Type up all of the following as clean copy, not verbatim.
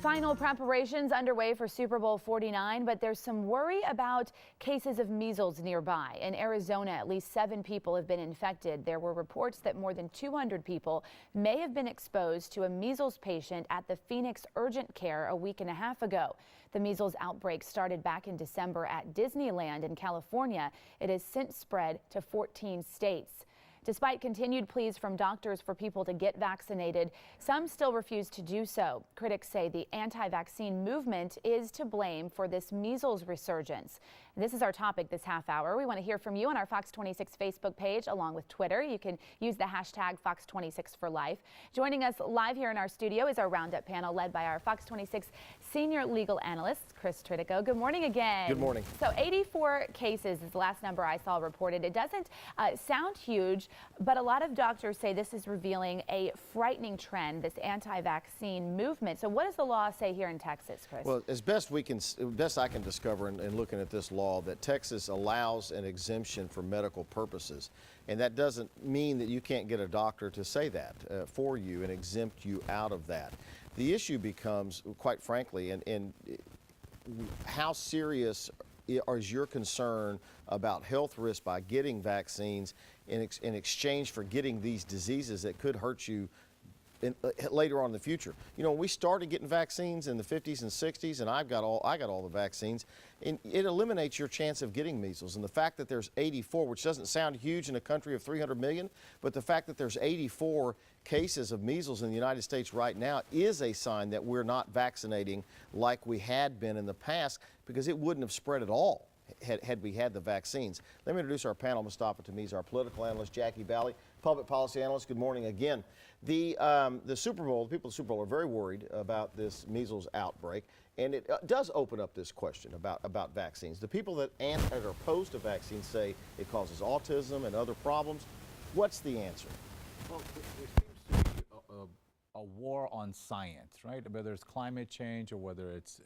Final preparations underway for Super Bowl 49, but there's some worry about cases of measles nearby. In Arizona, at least 7 people have been infected. There were reports that more than 200 people may have been exposed to a measles patient at the Phoenix Urgent Care a week and a half ago. The measles outbreak started back in December at Disneyland in California. It has since spread to 14 states. Despite continued pleas from doctors for people to get vaccinated, some still refuse to do so. Critics say the anti-vaccine movement is to blame for this measles resurgence. This is our topic this half hour. We want to hear from you on our Fox 26 Facebook page along with Twitter. You can use the hashtag Fox26forlife. Joining us live here in our studio is our Roundup panel led by our Fox 26 senior legal analyst, Chris Tritico. Good morning again. Good morning. So 84 cases is the last number I saw reported. It doesn't sound huge, but a lot of doctors say this is revealing a frightening trend, this anti-vaccine movement. So what does the law say here in Texas, Chris? Well, as best I can discover in looking at this law, that Texas allows an exemption for medical purposes. And that doesn't mean that you can't get a doctor to say that for you and exempt you out of that. The issue becomes, quite frankly, and how serious is your concern about health risk by getting vaccines in exchange for getting these diseases that could hurt you later on in the future. You know, when we started getting vaccines in the 50s and 60s, and I got all the vaccines, and it eliminates your chance of getting measles. And the fact that there's 84, which doesn't sound huge in a country of 300 million, but the fact that there's 84 cases of measles in the United States right now is a sign that we're not vaccinating like we had been in the past, because it wouldn't have spread at all had we had the vaccines. Let me introduce our panel. Mustafa Tamiz, our political analyst, Jackie Bally, public policy analyst. Good morning again. The Super Bowl, the people of the Super Bowl are very worried about this measles outbreak, and it does open up this question about vaccines. The people that are opposed to vaccines say it causes autism and other problems. What's the answer? Well, there seems to be a war on science, right? Whether it's climate change or whether it's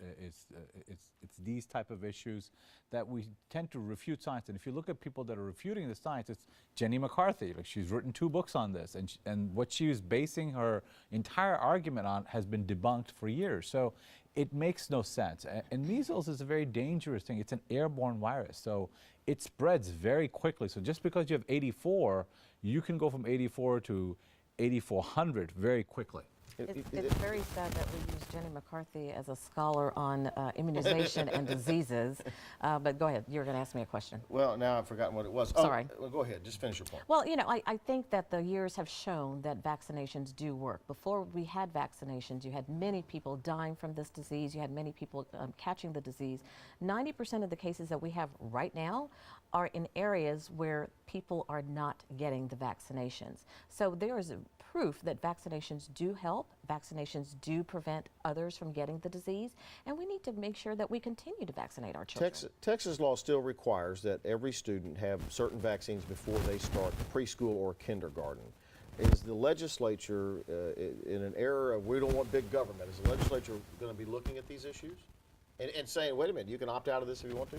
these type of issues, that we tend to refute science. And if you look at people that are refuting the science, it's Jenny McCarthy. Like, she's written 2 books on this, and what she was basing her entire argument on has been debunked for years. So it makes no sense. And measles is a very dangerous thing. It's an airborne virus, so it spreads very quickly. So just because you have 84, you can go from 84 to 8,400 very quickly. It's very sad that we use Jenny McCarthy as a scholar on immunization and diseases. But go ahead, you're going to ask me a question. Well, now I've forgotten what it was. Sorry. Oh, well, go ahead, just finish your point. Well, you know, I think that the years have shown that vaccinations do work. Before we had vaccinations, you had many people dying from this disease. You had many people catching the disease. 90% of the cases that we have right now are in areas where people are not getting the vaccinations. So there is proof that vaccinations do help. Vaccinations do prevent others from getting the disease, and we need to make sure that we continue to vaccinate our children. Texas law still requires that every student have certain vaccines before they start preschool or kindergarten. Is the legislature, in an era of we don't want big government, is the legislature going to be looking at these issues and saying, wait a minute, you can opt out of this if you want to?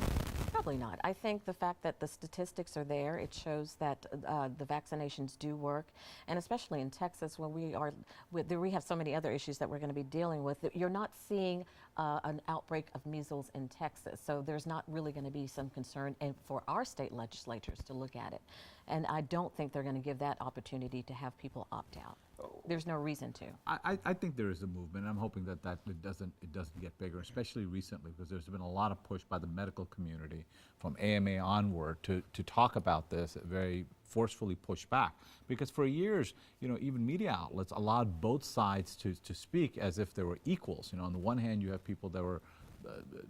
Probably not. I think the fact that the statistics are there, it shows that the vaccinations do work, and especially in Texas, when we have so many other issues that we're going to be dealing with. You're not seeing an outbreak of measles in Texas, so there's not really going to be some concern, and for our state legislatures to look at it. And I don't think they're going to give that opportunity to have people opt out. There's no reason to. I think there is a movement. I'm hoping that it doesn't get bigger, especially recently, because there's been a lot of push by the medical community from AMA onward to talk about this, very forcefully push back. Because for years, you know, even media outlets allowed both sides to speak as if they were equals. You know, on the one hand, you have people that were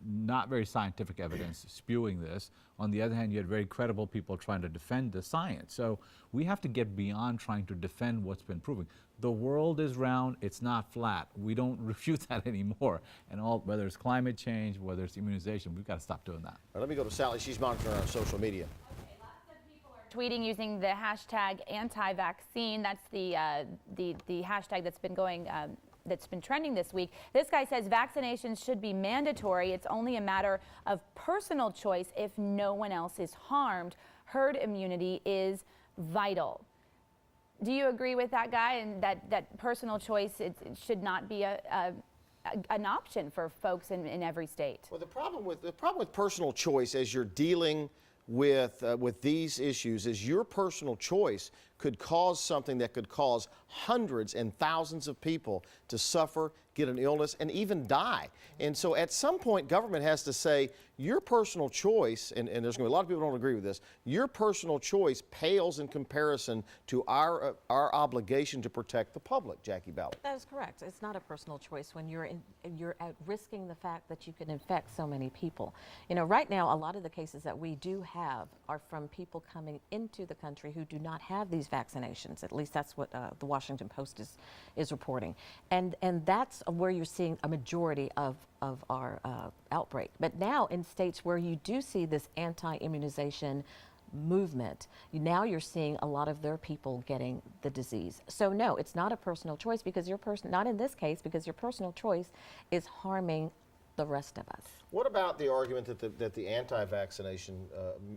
not very scientific evidence spewing this. On the other hand, you had very credible people trying to defend the science. So we have to get beyond trying to defend what's been proven. The world is round, it's not flat. We don't refute that anymore. And whether it's climate change, whether it's immunization, we've got to stop doing that. Let me go to Sally. She's monitoring our social media. Okay, lots of people are tweeting using the hashtag anti-vaccine. That's the hashtag that's been going that's been trending this week. This guy says vaccinations should be mandatory. It's only a matter of personal choice if no one else is harmed. Herd immunity is vital. Do you agree with that guy, and that personal choice, it should not be an option for folks in every state. Well, the problem with personal choice as you're dealing with these issues is your personal choice could cause something that could cause hundreds and thousands of people to suffer, get an illness, and even die. And so at some point, government has to say, your personal choice, and there's going to be a lot of people who don't agree with this, your personal choice pales in comparison to our obligation to protect the public, Jackie Ballard. That is correct. It's not a personal choice when you're risking the fact that you can infect so many people. You know, right now, a lot of the cases that we do have are from people coming into the country who do not have these vaccinations. At least that's what the Washington Post is reporting. And that's where you're seeing a majority of our outbreak. But now in states where you do see this anti-immunization movement, now you're seeing a lot of their people getting the disease. So no, it's not a personal choice, because not in this case, because your personal choice is harming the rest of us. What about the argument that the anti-vaccination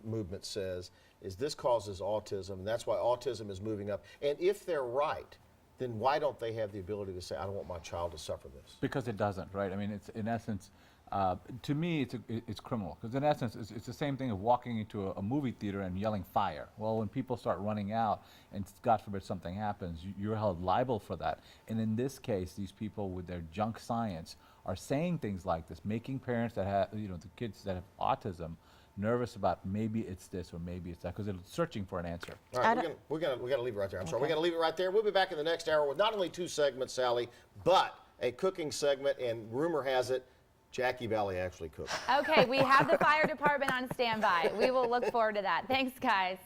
movement says is this causes autism, and that's why autism is moving up? And if they're right, then why don't they have the ability to say, I don't want my child to suffer this? Because it doesn't, right? I mean, it's in essence, to me, it's criminal. Because in essence, it's the same thing of walking into a movie theater and yelling fire. Well, when people start running out and God forbid something happens, you're held liable for that. And in this case, these people with their junk science are saying things like this, making parents that have, you know, the kids that have autism nervous about maybe it's this or maybe it's that, because they're searching for an answer. All right, we got to leave it right there. I'm sorry, we got to leave it right there. We'll be back in the next hour with not only 2 segments, Sally, but a cooking segment, and rumor has it, Jackie Valley actually cooks. Okay, we have the fire department on standby. We will look forward to that. Thanks, guys.